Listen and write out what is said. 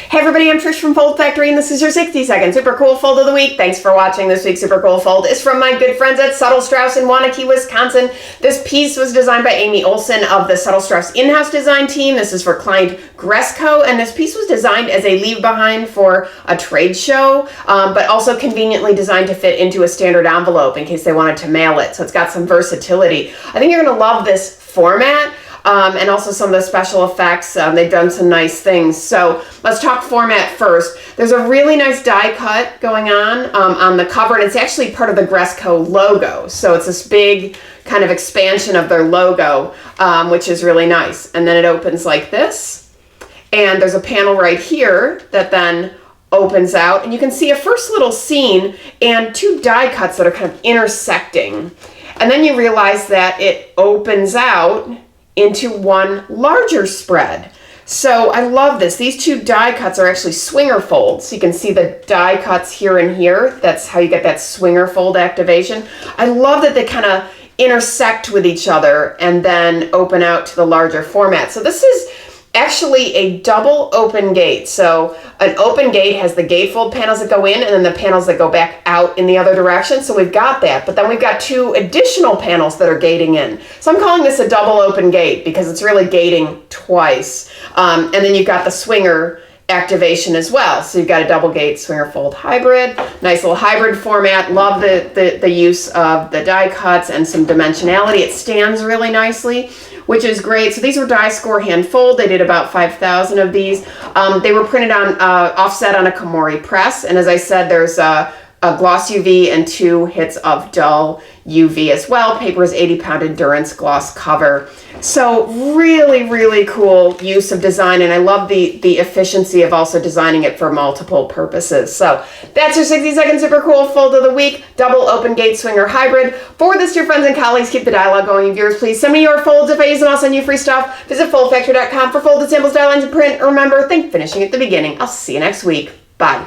Hey everybody, I'm Trish from Foldfactory and this is your 60-second super cool fold of the week. Thanks for watching. This week's super cool fold is from my good friends at Suttle-Straus in Waunakee, Wisconsin. This piece was designed by Amy Olson of the Suttle-Straus in-house design team. This is for client Gresco, and this piece was designed as a leave behind for a trade show, but also conveniently designed to fit into a standard envelope in case they wanted to mail it. So it's got some versatility. I think you're going to love this format. And also some of the special effects. They've done some nice things. So let's talk format first. There's a really nice die cut going on the cover, and it's actually part of the Gresco logo. So it's this big kind of expansion of their logo, which is really nice. And then it opens like this. And there's a panel right here that then opens out. And you can see a first little scene and two die cuts that are kind of intersecting. And then you realize that it opens out into one larger spread. So I love this. These two die cuts are actually swinger folds. So you can see the die cuts here and here. That's how you get that swinger fold activation. I love that they kind of intersect with each other and then open out to the larger format. So this is actually a double open gate. So an open gate has the gatefold panels that go in and then the panels that go back out in the other direction. So we've got that, but then we've got two additional panels that are gating in. So I'm calling this a double open gate because it's really gating twice. And then you've got the swinger activation as well. So you've got a double gate swinger fold hybrid, nice little hybrid format. Love the use of the die cuts and some dimensionality. It stands really nicely, which is great. So these were die score hand fold. They did about 5,000 of these. They were printed on offset on a Komori press. And as I said, there's a gloss UV and 2 hits of dull UV as well. Paper is 80-pound endurance gloss cover. So really, really cool use of design, and I love the efficiency of also designing it for multiple purposes. So that's your 60-second super cool fold of the week, double open gate swinger hybrid. Forward this to your friends and colleagues. Keep the dialogue going. Viewers, please send me your folds. If I use them, I'll send you free stuff. Visit foldfactory.com for folded samples, die lines, and print. Remember, think finishing at the beginning. I'll see you next week. Bye.